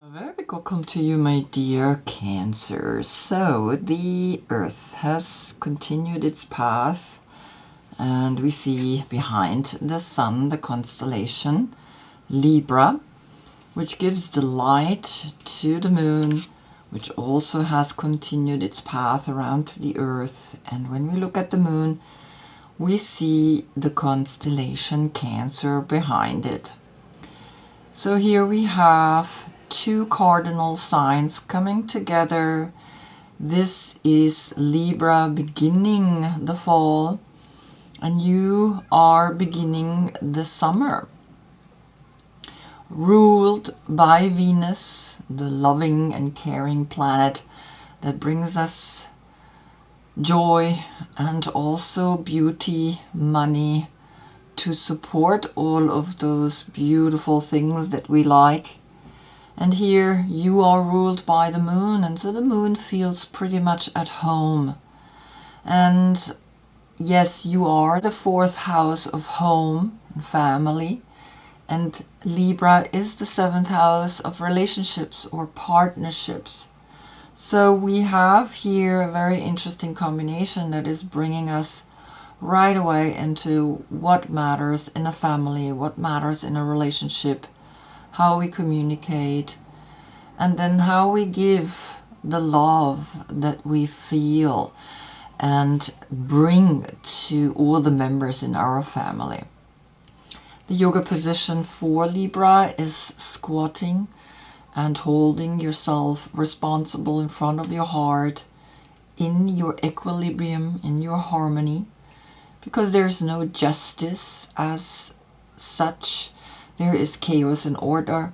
A very big welcome to you, my dear Cancer. So, the Earth has continued its path, and we see behind the Sun the constellation Libra, which gives the light to the Moon, which also has continued its path around the Earth. And when we look at the Moon, we see the constellation Cancer behind it. So here we have two cardinal signs coming together. This is Libra beginning the fall, and you are beginning the summer. Ruled by Venus, the loving and caring planet that brings us joy and also beauty, money, to support all of those beautiful things that we like. And here you are ruled by the Moon, and so the Moon feels pretty much at home. And yes, you are the fourth house of home and family, and Libra is the seventh house of relationships or partnerships. So we have here a very interesting combination that is bringing us right away into what matters in a family, what matters in a relationship, how we communicate, and then how we give the love that we feel and bring to all the members in our family. The yoga position for Libra is squatting and holding yourself responsible in front of your heart, in your equilibrium, in your harmony, because there's no justice as such. There is chaos and order.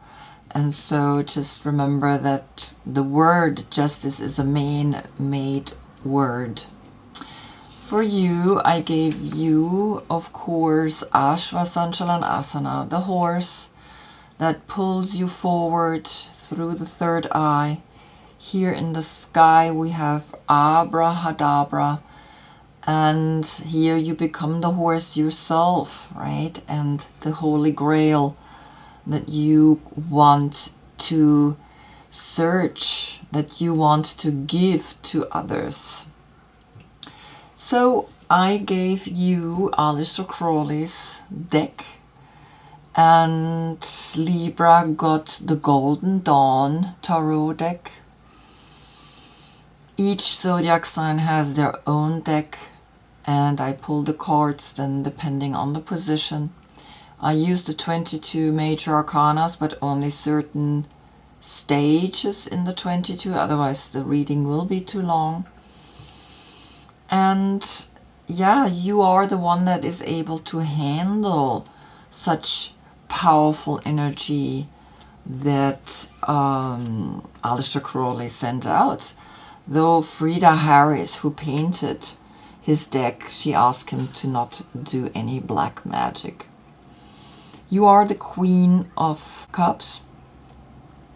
And so just remember that the word justice is a man-made word. For you, I gave you, of course, Ashvasanchalanasana, the horse that pulls you forward through the third eye. Here in the sky we have Abrahadabra, and here you become the horse yourself, right? And the Holy Grail that you want to search, that you want to give to others. So I gave you Aleister Crowley's deck, and Libra got the Golden Dawn Tarot deck. Each zodiac sign has their own deck, and I pull the cards then depending on the position. I use the 22 major arcanas, but only certain stages in the 22, otherwise the reading will be too long. And yeah, you are the one that is able to handle such powerful energy that Aleister Crowley sent out. Though Frida Harris, who painted his deck, she asked him to not do any black magic. You are the Queen of Cups,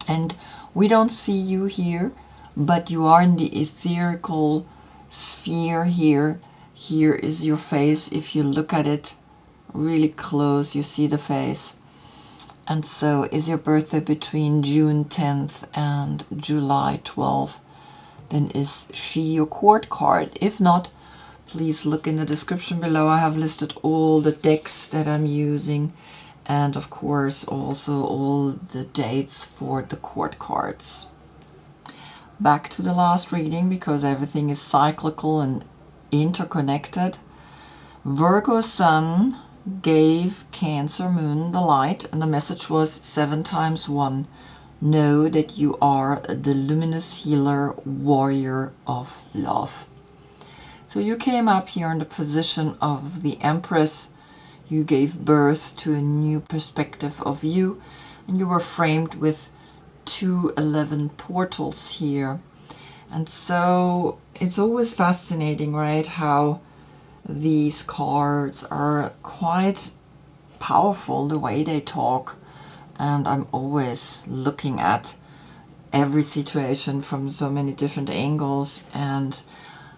and we don't see you here, but you are in the etherical sphere here. Here is your face. If you look at it really close, you see the face. And so is your birthday between June 10th and July 12th, then is she your court card. If not, please look in the description below. I have listed all the decks that I'm using, and of course also all the dates for the court cards. Back to the last reading, because everything is cyclical and interconnected. Virgo Sun gave Cancer Moon the light, and the message was 7 times 1. Know that you are the luminous healer, warrior of love. So you came up here in the position of the Empress. You gave birth to a new perspective of you, and you were framed with 211 portals here. And so it's always fascinating, right, how these cards are quite powerful, the way they talk. And I'm always looking at every situation from so many different angles. And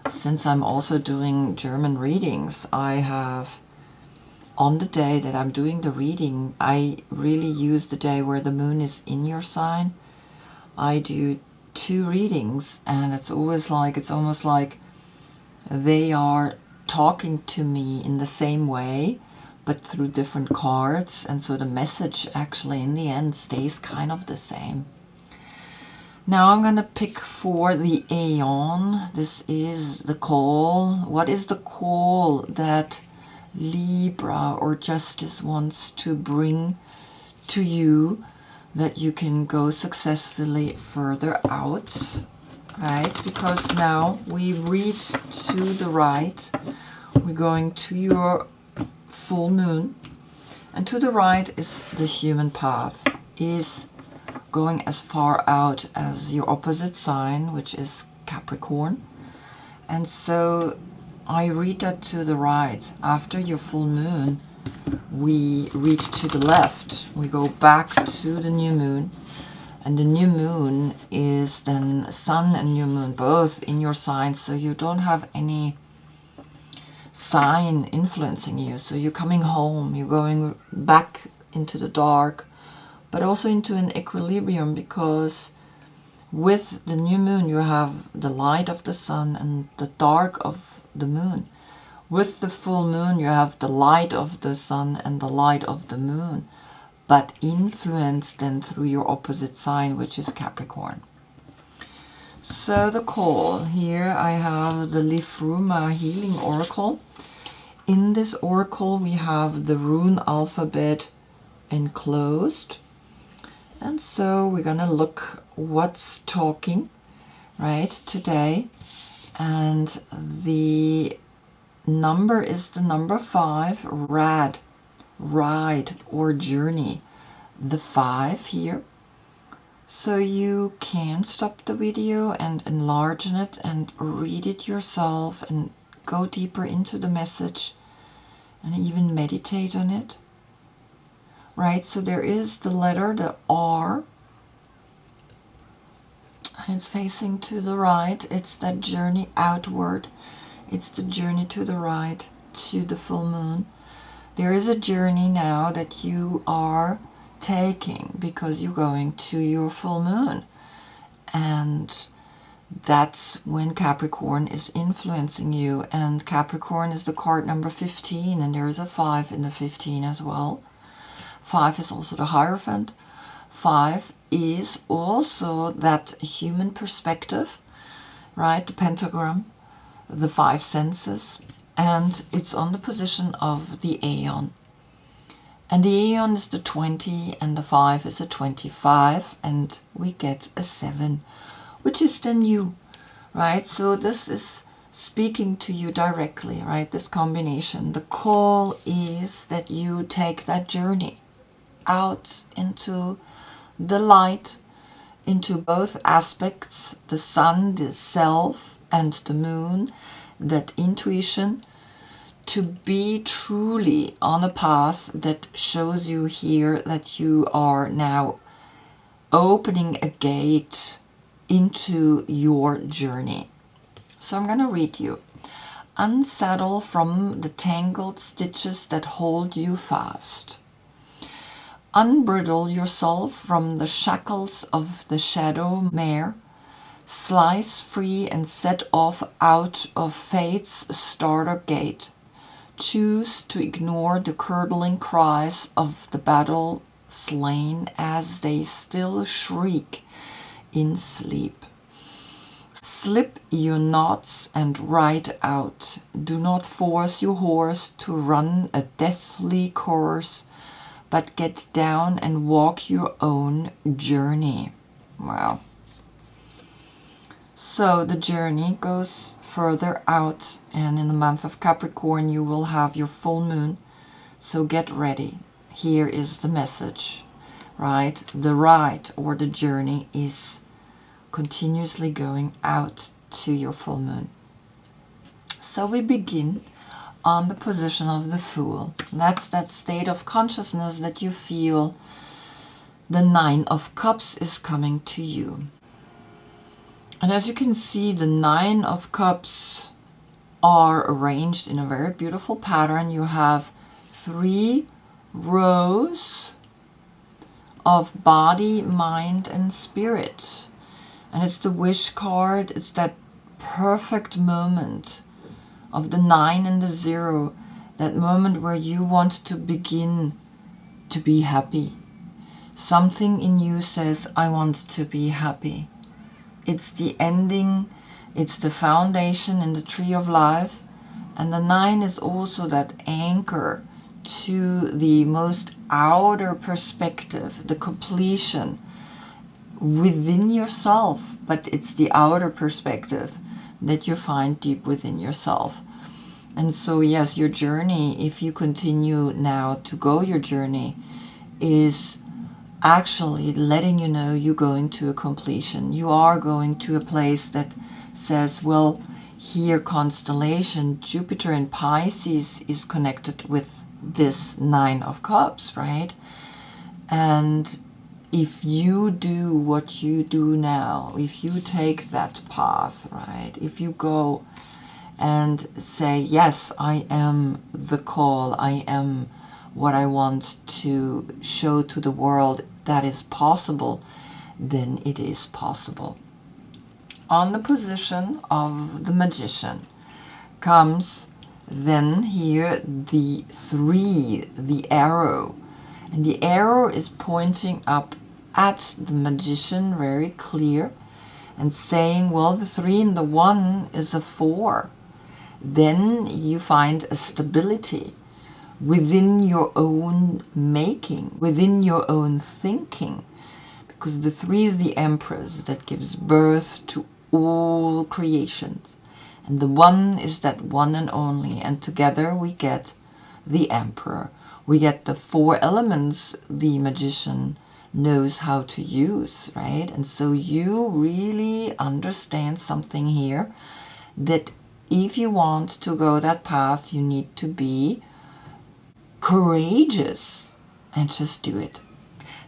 since I'm also doing German readings, I have, on the day that I'm doing the reading, I really use the day where the moon is in your sign. I do 2 readings, and it's almost like they are talking to me in the same way, but through different cards, and so the message actually in the end stays kind of the same. Now I'm going to pick for the Aeon. This is the call. What is the call that Libra or Justice wants to bring to you, that you can go successfully further out, right? Because now we read to the right. We're going to your full moon, and to the right is the human path, is going as far out as your opposite sign, which is Capricorn. And so I read that to the right. After your full moon, we read to the left. We go back to the new moon, and the new moon is then sun and new moon both in your sign, so you don't have any sign influencing you. So you're coming home, you're going back into the dark, but also into an equilibrium, because with the new moon you have the light of the sun and the dark of the moon. With the full moon you have the light of the sun and the light of the moon, but influenced then through your opposite sign, which is Capricorn. So the call, here I have the Lifruma Healing Oracle. In this oracle we have the rune alphabet enclosed. And so we're going to look what's talking, right, today. And the number is the number 5, ride or journey. The 5 here. So you can stop the video and enlarge it and read it yourself and go deeper into the message and even meditate on it. Right, so there is the letter, the R, and it's facing to the right. It's that journey outward. It's the journey to the right, to the full moon. There is a journey now that you are taking because you're going to your full moon. And that's when Capricorn is influencing you. And Capricorn is the card number 15, and there is a 5 in the 15 as well. 5 is also the Hierophant. 5 is also that human perspective, right? The pentagram, the 5 senses, and it's on the position of the Aeon. And the Aeon is the 20, and the 5 is a 25, and we get a 7, which is then you, right? So this is speaking to you directly, right? This combination. The call is that you take that journey out into the light, into both aspects, the sun, the self, and the moon, that intuition, to be truly on a path that shows you here that you are now opening a gate into your journey. So I'm going to read you. Unsaddle from the tangled stitches that hold you fast. Unbridle yourself from the shackles of the shadow mare. Slice free and set off out of fate's starter gate. Choose to ignore the curdling cries of the battle slain as they still shriek in sleep. Slip your knots and ride out. Do not force your horse to run a deathly course, but get down and walk your own journey. Wow. So the journey goes further out, and in the month of Capricorn you will have your full moon. So get ready. Here is the message, right? The ride or the journey is continuously going out to your full moon. So we begin on the position of the Fool. That's that state of consciousness that you feel the 9 of Cups is coming to you. And as you can see, the 9 of Cups are arranged in a very beautiful pattern. You have 3 rows of body, mind, and spirit. And it's the wish card. It's that perfect moment of the 9 and the 0. That moment where you want to begin to be happy. Something in you says, I want to be happy. It's the ending. It's the foundation in the tree of life. And the 9 is also that anchor to the most outer perspective, the completion within yourself. But it's the outer perspective that you find deep within yourself. And so, yes, your journey, if you continue now to go your journey, is actually letting you know you're going to a completion. You are going to a place that says, well, here constellation, Jupiter in Pisces is connected with this 9 of Cups, right? And if you do what you do now, if you take that path, right? If you go and say, yes, I am the call, I am what I want to show to the world that is possible, then it is possible. On the position of the Magician comes then here the 3, the arrow. And the arrow is pointing up at the Magician, very clear, and saying, well, the 3 and the 1 is a 4. Then you find a stability within your own making, within your own thinking, because the 3 is the Empress that gives birth to all creations, and the 1 is that one and only, and together we get the Emperor. We get the 4 elements the Magician knows how to use, right? And so you really understand something here, that if you want to go that path, you need to be courageous and just do it.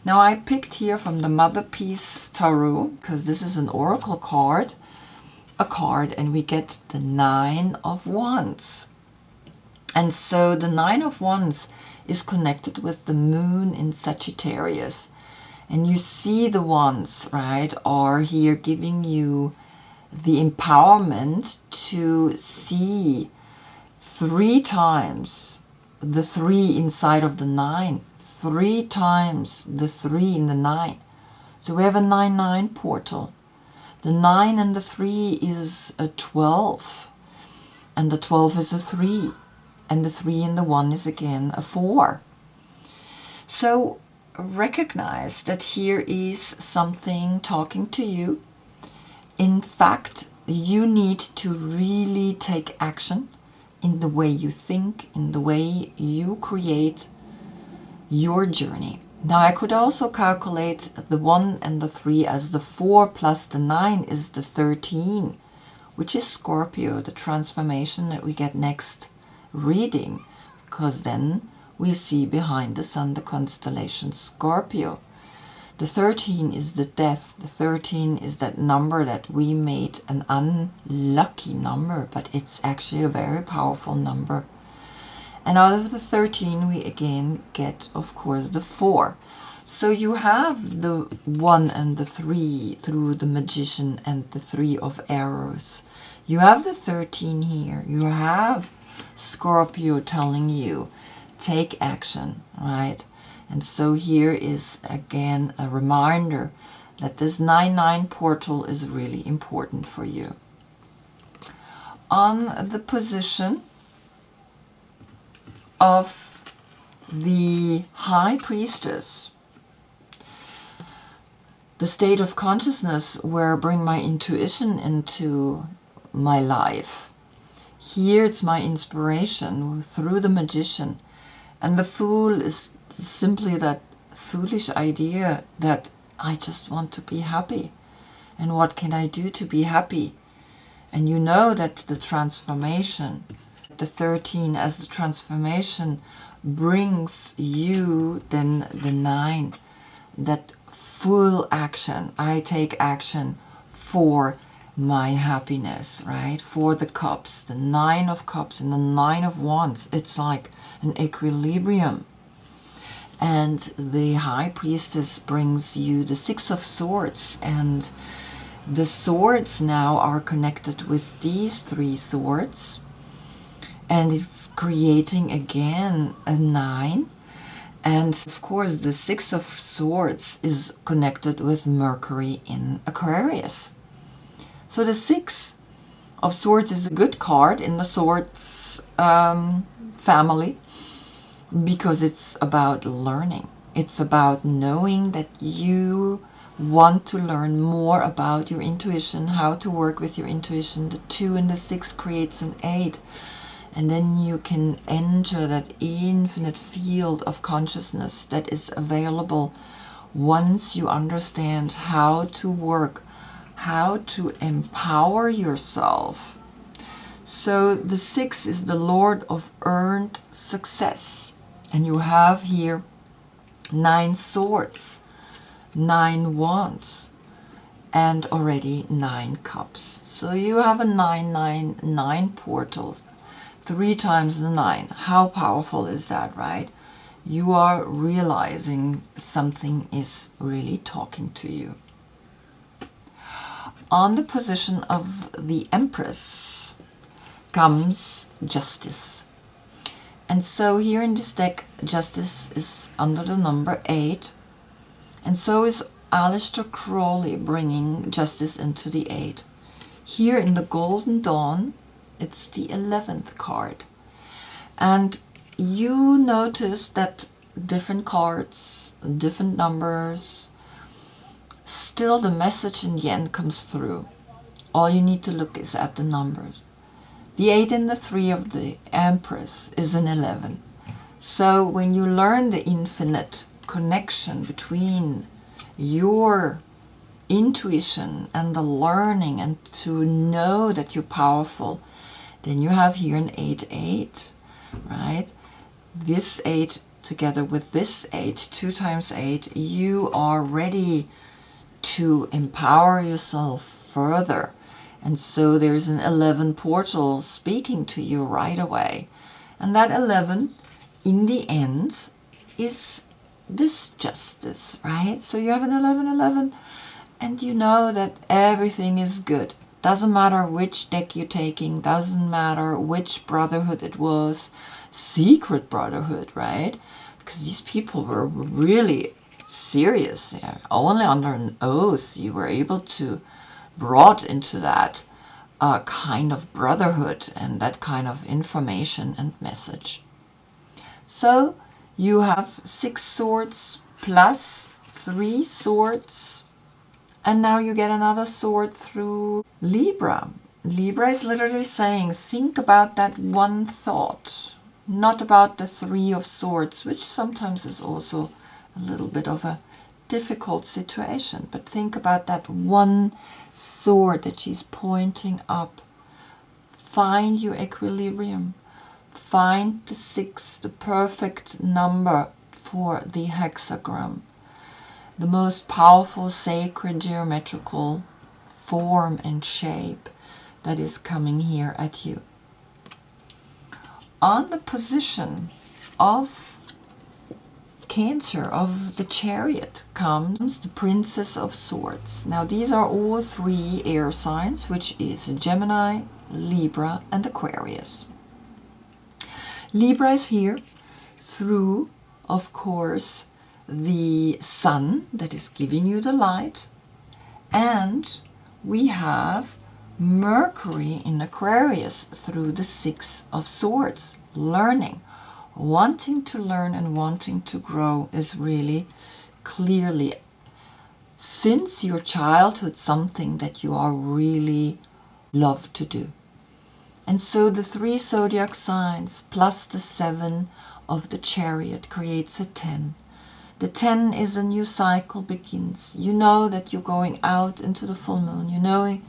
Now I picked here from the Mother Peace Tarot, because this is an oracle card, a card, and we get the 9 of Wands. And so the 9 of Wands is connected with the moon in Sagittarius. And you see the Wands, right, are here giving you the empowerment to see 3 times the 3 inside of the 9, 3 times the 3 in the 9. So we have a 9-9 portal. The 9 and the 3 is a 12, and the 12 is a 3, and the 3 and the 1 is again a 4. So recognize that here is something talking to you. In fact, you need to really take action in the way you think, in the way you create your journey. Now I could also calculate the 1 and the 3 as the 4 plus the 9 is the 13, which is Scorpio, the transformation that we get next reading, because then we see behind the sun the constellation Scorpio. The 13 is the death. The 13 is that number that we made an unlucky number, but it's actually a very powerful number. And out of the 13, we again get, of course, the 4. So you have the 1 and the 3 through the Magician and the 3 of arrows. You have the 13 here. You have Scorpio telling you, take action, right? And so here is again a reminder that this 9-9 portal is really important for you. On the position of the High Priestess, the state of consciousness where I bring my intuition into my life. Here it's my inspiration through the Magician. And the Fool is simply that foolish idea that I just want to be happy. And what can I do to be happy? And you know that the transformation, the 13 as the transformation brings you then the 9, that full action. I take action for my happiness, right? For the cups, the 9 of cups and the 9 of wands. It's like an equilibrium. And the High Priestess brings you the 6 of swords, and The swords now are connected with these 3 swords, and it's creating again a 9. And of course the 6 of swords is connected with Mercury in Aquarius. So the 6 of swords is a good card in the swords family, because it's about learning. It's about knowing that you want to learn more about your intuition, how to work with your intuition. The 2 and the 6 creates an 8. And then you can enter that infinite field of consciousness that is available once you understand how to work, how to empower yourself. So the 6 is the Lord of earned success. And you have here 9 swords, 9 wands, and already 9 cups. So you have a 9 portals. 3 times the 9. How powerful is that, right? You are realizing something is really talking to you. On the position of the Empress comes Justice. And so here in this deck, Justice is under the number 8. And so is Aleister Crowley bringing Justice into the 8. Here in the Golden Dawn, it's the 11th card. And you notice that different cards, different numbers, still the message in the end comes through. All you need to look is at the numbers. The 8 and the 3 of the Empress is an 11. So when you learn the infinite connection between your intuition and the learning, and to know that you're powerful, then you have here an 8-8, right? This 8 together with this 8, 2 times 8, you are ready to empower yourself further. And so there's an 11 portal speaking to you right away. And that 11, in the end, is this Justice, right? So you have an 11, and you know that everything is good. Doesn't matter which deck you're taking, doesn't matter which brotherhood it was, secret brotherhood, right? Because these people were really serious. Yeah. Only under an oath you were able to brought into that kind of brotherhood and that kind of information and message. So you have 6 swords plus 3 swords. And now you get another sword through Libra. Libra is literally saying, think about that one thought, not about the 3 of swords, which sometimes is also a little bit of a difficult situation. But think about that one sword that she's pointing up. Find your equilibrium. Find the 6, the perfect number for the hexagram. The most powerful sacred geometrical form and shape that is coming here at you. On the position of Cancer, of the Chariot, comes the Princess of Swords. Now these are all 3 air signs, which is Gemini, Libra, and Aquarius. Libra is here through, of course, the Sun that is giving you the light, and we have Mercury in Aquarius through the 6 of Swords. Learning, wanting to learn and wanting to grow is really clearly, since your childhood, something that you are really love to do. And so the 3 zodiac signs plus the 7 of the Chariot creates a 10. The 10 is a new cycle begins. You know that you're going out into the full moon. You know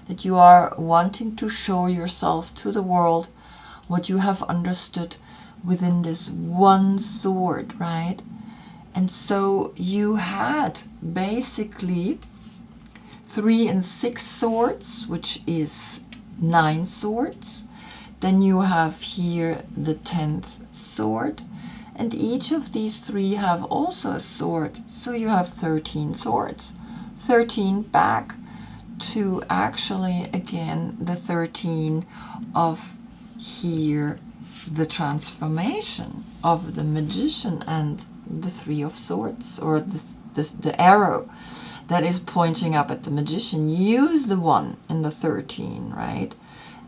that you are wanting to show yourself to the world what you have understood within this one sword, right? And so you had basically 3 and 6 swords, which is 9 swords. Then you have here the 10th sword. And each of these 3 have also a sword. So you have 13 swords. 13 back to actually, again, the 13 of here, the transformation of the Magician and the 3 of Swords, or the arrow that is pointing up at the Magician. Use the 1 in the 13, right?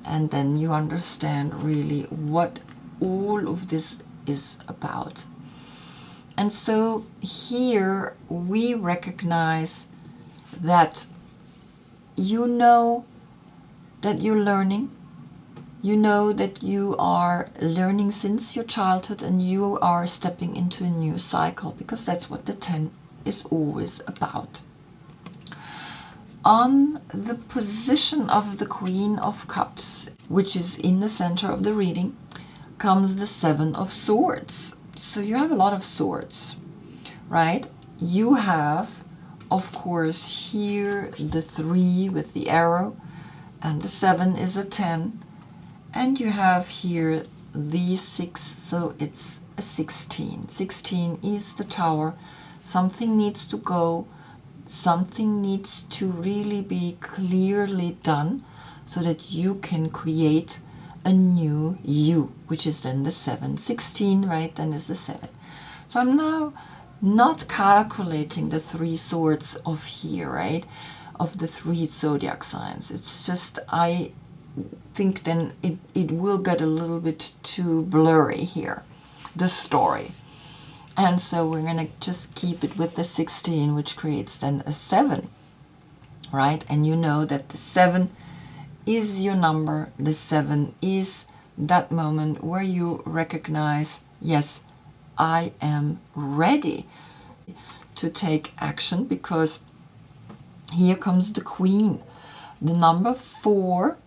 And then you understand really what all of this is about. And so here we recognize that you know that you're learning. You know that you are learning since your childhood, and you are stepping into a new cycle, because that's what the 10 is always about. On the position of the Queen of Cups, which is in the center of the reading, comes the 7 of Swords. So you have a lot of swords, right? You have, of course, here the 3 with the arrow, and the 7 is a 10, and you have here the 6, so it's a 16. 16 is the Tower. Something needs to go, something needs to really be clearly done so that you can create a new you, which is then the 7. 16, right, then is the 7. So I'm now not calculating the 3 swords of here, right, of the 3 zodiac signs. It's just, I think then it will get a little bit too blurry here, the story. And so we're going to just keep it with the 16, which creates then a 7, right? And you know that the 7 is your number. The 7 is that moment where you recognize, yes, I am ready to take action, because here comes the Queen. The number 4,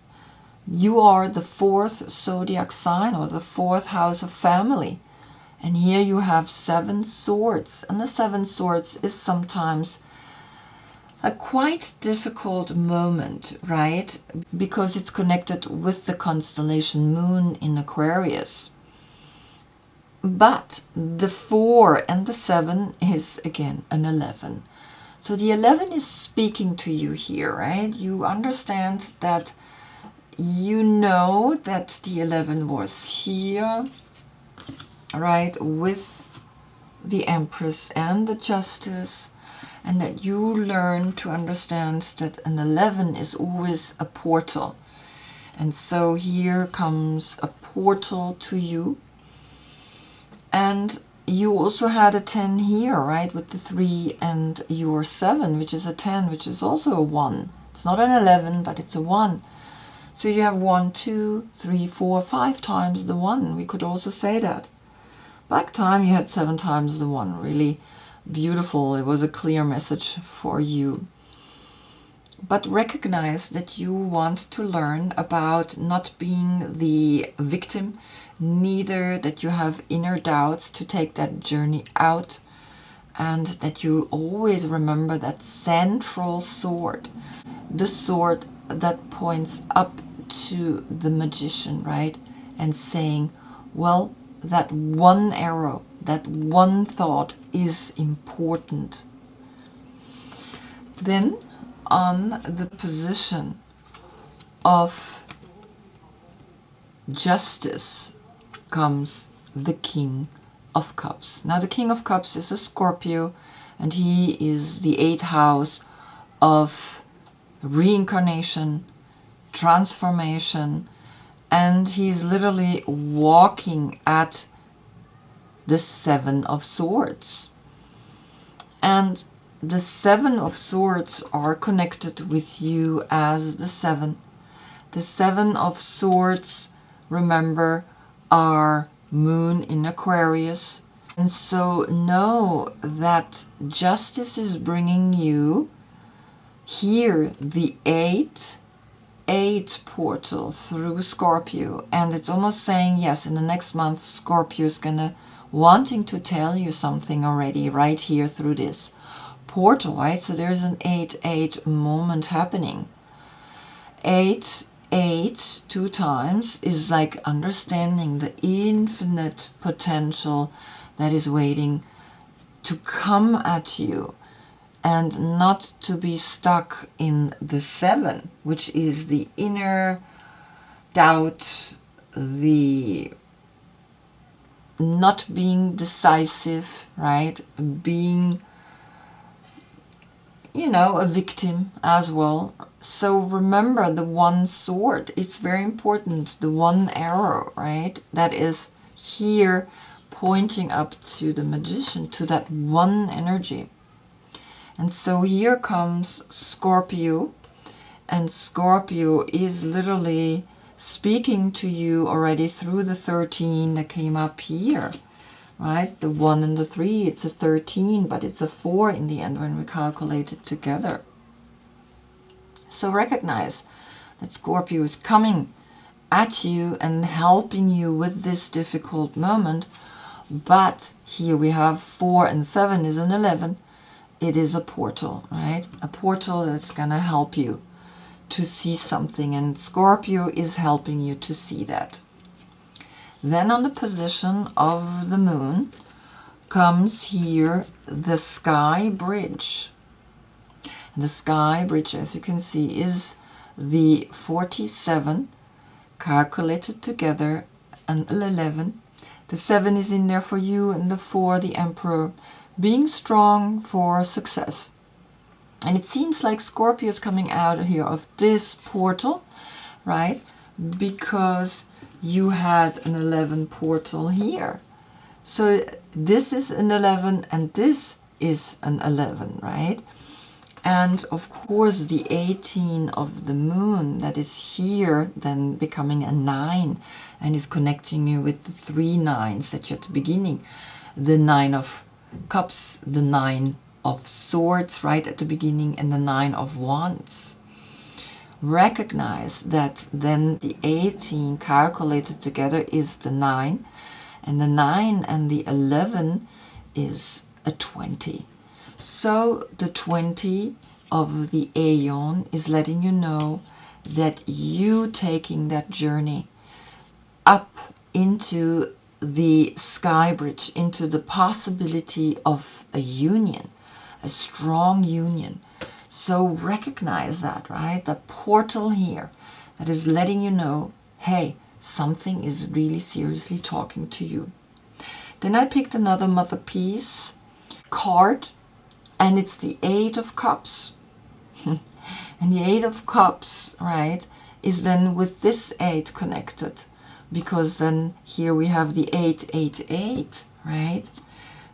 you are the 4th zodiac sign, or the 4th house of family. And here you have 7 swords. And the 7 swords is sometimes a quite difficult moment, right? Because it's connected with the constellation Moon in Aquarius. But the 4 and the 7 is again an 11. So the 11 is speaking to you here, right? You understand that, you know that the 11 was here, right, with the Empress and the Justice, and that you learn to understand that an 11 is always a portal. And so here comes a portal to you. And you also had a 10 here, right, with the 3 and your 7, which is a 10, which is also a 1. It's not an 11, but it's a 1. So you have 1, 2, 3, 4, 5 times the 1. We could also say that. Back time you had 7 times the 1. Really beautiful. It was a clear message for you. But recognize that you want to learn about not being the victim, neither that you have inner doubts to take that journey out, and that you always remember that central sword, the sword that points up to the Magician, right? And saying, well, that one arrow, that one thought is important. Then on the position of Justice comes the King of Cups. Now the King of Cups is a Scorpio, and he is the 8th house of reincarnation, transformation, and he's literally walking at the 7 of Swords. And the 7 of Swords are connected with you as the 7. The 7 of Swords, remember, are Moon in Aquarius. And so know that Justice is bringing you here the 8 portal through Scorpio, and it's almost saying, yes, in the next month Scorpio is gonna wanting to tell you something already right here through this portal, right? So there's an 8-8 moment happening. 8 2 times is like understanding the infinite potential that is waiting to come at you. and not to be stuck in the 7, which is the inner doubt, the not being decisive, right? Being, you know, a victim as well. So remember the one sword. It's very important. The one arrow, right? That is here pointing up to the magician, to that one energy. And so here comes Scorpio. And Scorpio is literally speaking to you already through the 13 that came up here, right? The 1 and the 3, it's a 13, but it's a 4 in the end when we calculate it together. So recognize that Scorpio is coming at you and helping you with this difficult moment. But here we have 4 and 7 is an 11. It is a portal, right? A portal that's going to help you to see something, and Scorpio is helping you to see that. Then on the position of the moon comes here the sky bridge. And the sky bridge, as you can see, is the 47 calculated together and 11. The 7 is in there for you, and the 4, the Emperor, being strong for success. And it seems like Scorpio is coming out here of this portal, right? Because you had an 11 portal here. So this is an 11 and this is an 11, right? And of course the 18 of the moon that is here then becoming a 9 and is connecting you with the 3 9s that you're at the beginning. The 9 of cups, the 9 of swords right at the beginning, and the 9 of wands. Recognize that then the 18 calculated together is the 9, and the 9 and the 11 is a 20. So the 20 of the Aeon is letting you know that you taking that journey up into the sky bridge, into the possibility of a union, a strong union. So recognize that, right? The portal here that is letting you know, hey, something is really seriously talking to you. Then I picked another Mother Peace card, and it's the 8 of Cups. And the 8 of Cups, right, is then with this 8 connected, because then here we have the 888, right?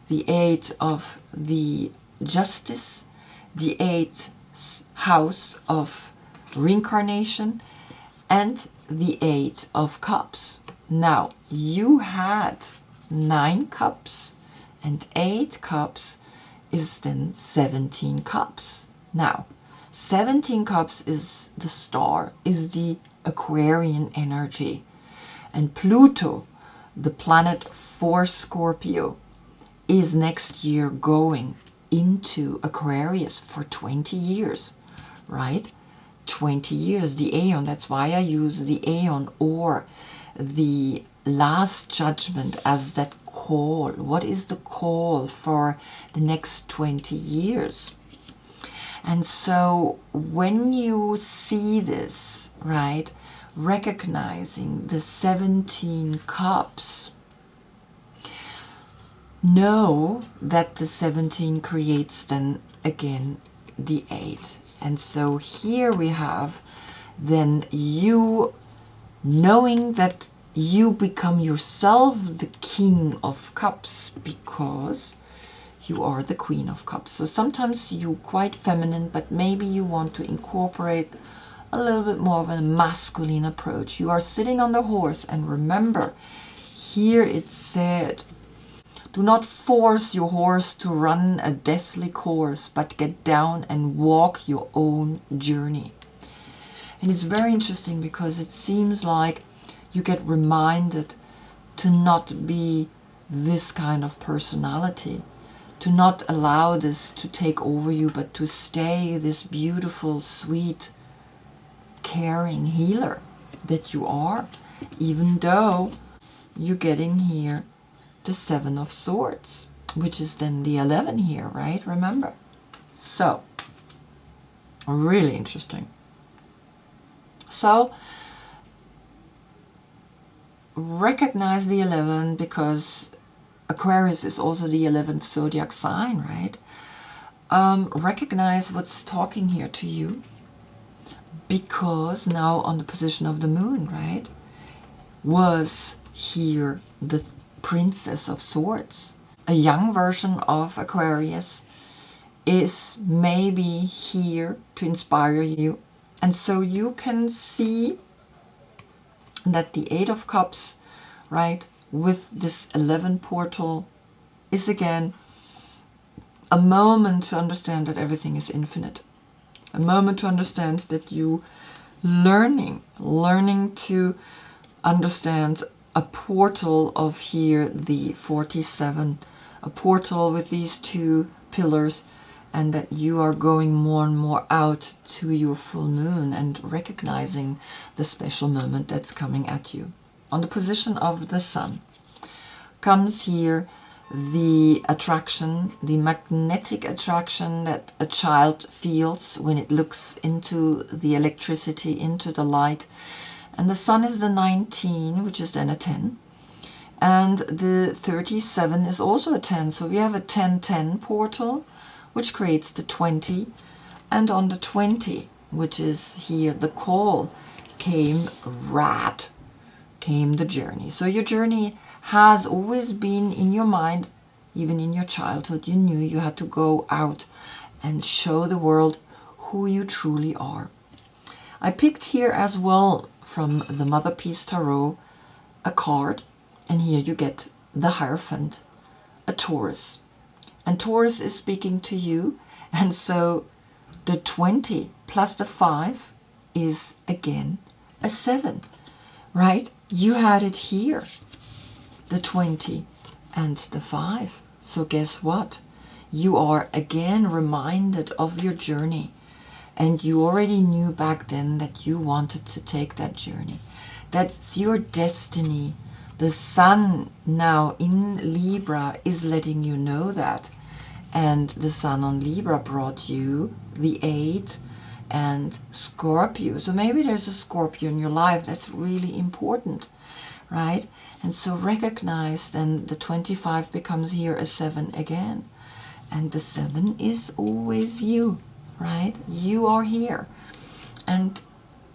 The 8 of the Justice, the 8th house of reincarnation, and the 8 of Cups. Now, you had 9 cups, and 8 cups is then 17 cups. Now, 17 cups is the star, is the Aquarian energy. And Pluto, the planet for Scorpio, is next year going into Aquarius for 20 years, right? 20 years, the Aeon. That's why I use the Aeon or the last judgment as that call. What is the call for the next 20 years? And so when you see this, right, recognizing the 17 cups, know that the 17 creates then again the 8. And so here we have then you knowing that you become yourself the King of Cups, because you are the Queen of Cups. So sometimes you're quite feminine, but maybe you want to incorporate a little bit more of a masculine approach. You are sitting on the horse, and remember, here it said, do not force your horse to run a deathly course, but get down and walk your own journey. And it's very interesting because it seems like you get reminded to not be this kind of personality, to not allow this to take over you, but to stay this beautiful, sweet, caring healer that you are, even though you're getting here the 7 of Swords, which is then the 11 here, right? Remember. So, really interesting. So, recognize the 11 because Aquarius is also the 11th zodiac sign, right? Recognize what's talking here to you, because now on the position of the moon, right, was here the Princess of Swords. A young version of Aquarius is maybe here to inspire you. And so you can see that the Eight of Cups, right, with this 11 portal is again a moment to understand that everything is infinite. A moment to understand that you learning to understand a portal of here, the 47, a portal with these two pillars, and that you are going more and more out to your full moon and recognizing the special moment that's coming at you. On the position of the sun comes here the attraction, the magnetic attraction that a child feels when it looks into the electricity, into the light. And the sun is the 19, which is then a 10. And the 37 is also a 10. So we have a 10-10 portal, which creates the 20. And on the 20, which is here the call, came Rat, came the journey. So your journey has always been in your mind, even in your childhood. You knew you had to go out and show the world who you truly are. I picked here as well from the Mother Peace Tarot a card, and here you get the Hierophant, a Taurus. And Taurus is speaking to you, and so the 20 plus the 5 is again a 7, right? You had it here, the 20 and the 5. So guess what? You are again reminded of your journey. And you already knew back then that you wanted to take that journey. That's your destiny. The sun now in Libra is letting you know that. And the sun on Libra brought you the 8 and Scorpio. So maybe there's a Scorpio in your life. That's really important, right? And so recognize then the 25 becomes here a 7 again. And the 7 is always you. Right? You are here. And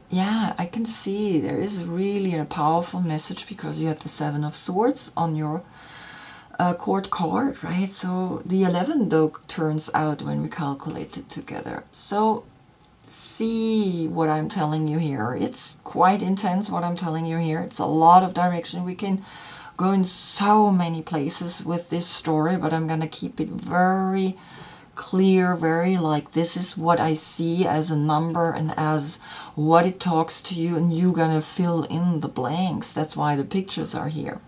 yeah, I can see there is really a powerful message because you have the 7 of Swords on your court card, right? So the 11 though turns out when we calculate it together. So see what I'm telling you here. It's quite intense what I'm telling you here. It's a lot of direction. We can go in so many places with this story, but I'm going to keep it very clear, very like this is what I see as a number and as what it talks to you, and you're gonna fill in the blanks. That's why the pictures are here.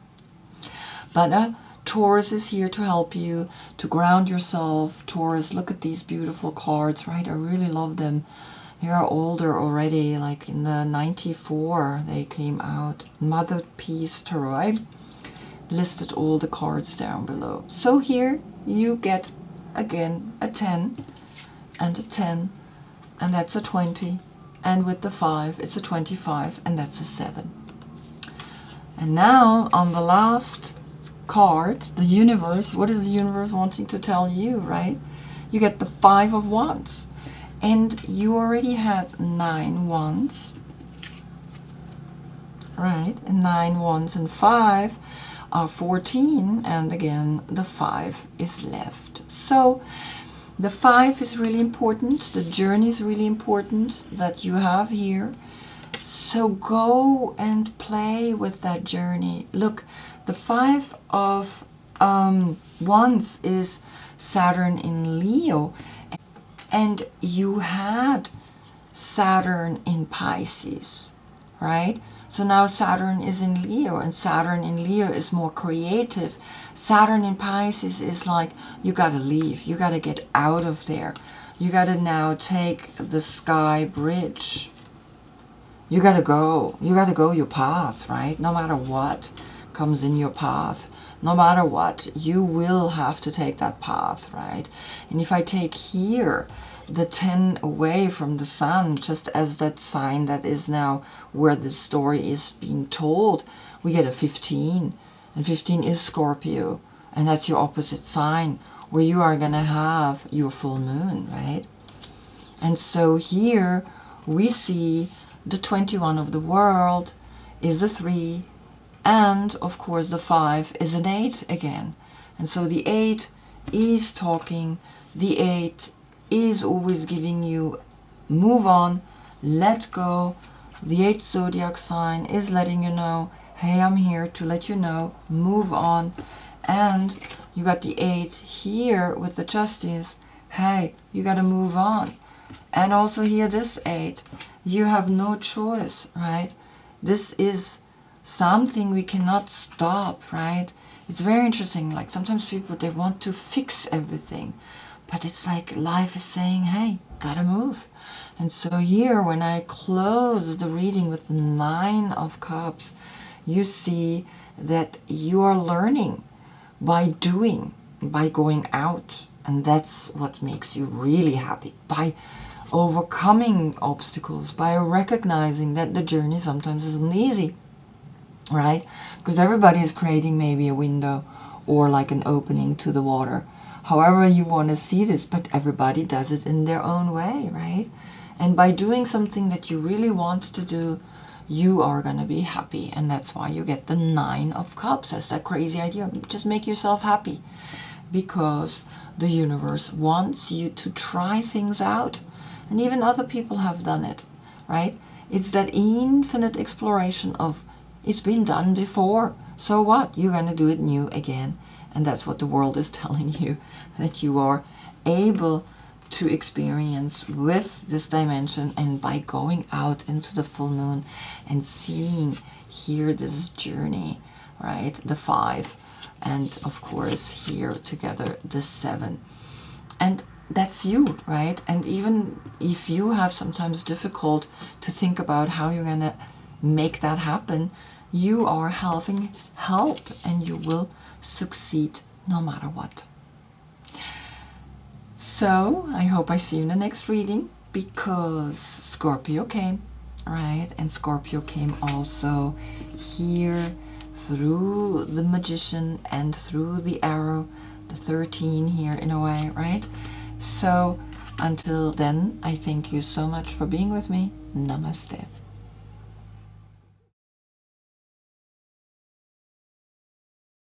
But Taurus is here to help you to ground yourself. Taurus, look at these beautiful cards, right? I really love them. They are older already, like in the 94 they came out. Mother Peace Tarot. I listed all the cards down below. So here you get again a 10 and a 10, and that's a 20, and with the 5 it's a 25, and that's a 7. And now on the last card, the universe, what is the universe wanting to tell you, right? You get the 5 of Wands, and you already had 9 wands, right? And 9 wands and 5 are 14, and again the 5 is left. So the 5 is really important. The journey is really important that you have here. So go and play with that journey. Look, the 5 of Wands is Saturn in Leo, and you had Saturn in Pisces, right? So now Saturn is in Leo, and Saturn in Leo is more creative. Saturn in Pisces is like, you gotta leave, you gotta get out of there. You gotta now take the sky bridge. You gotta go your path, right? No matter what comes in your path. no matter what, you will have to take that path, right? And if I take here the 10 away from the Sun, just as that sign that is now where the story is being told, we get a 15. And 15 is Scorpio. And that's your opposite sign, where you are going to have your full moon, right? And so here we see the 21 of the world is a 3, and of course the 5 is an 8 again. And so the 8 is talking, the 8 is always giving you move on, let go. The 8 zodiac sign is letting you know, hey, I'm here to let you know, move on. And you got the 8 here with the Justice, hey, you got to move on. And also here this 8, you have no choice, right? This is something we cannot stop, right? It's very interesting. Like sometimes people, they want to fix everything, but it's like life is saying, hey, gotta move. And so here, when I close the reading with the 9 of Cups, you see that you are learning by doing, by going out. And that's what makes you really happy, by overcoming obstacles, by recognizing that the journey sometimes isn't easy, right? Because everybody is creating maybe a window or like an opening to the water, however you want to see this, but everybody does it in their own way, right? And by doing something that you really want to do, you are going to be happy. And that's why you get the 9 of Cups. That's that crazy idea. Just make yourself happy, because the universe wants you to try things out. And even other people have done it, right? It's that infinite exploration of, it's been done before, so what? You're going to do it new again. And that's what the world is telling you, that you are able to experience with this dimension, and by going out into the full moon and seeing here this journey, right? The 5, and of course here together the 7. And that's you, right? And even if you have sometimes difficult to think about how you're gonna make that happen, you are helping help, and you will succeed no matter what. So I hope I see you in the next reading, because Scorpio came, right? And Scorpio came also here through the Magician and through the arrow, the 13 here in a way, right? So until then, I thank you so much for being with me. Namaste.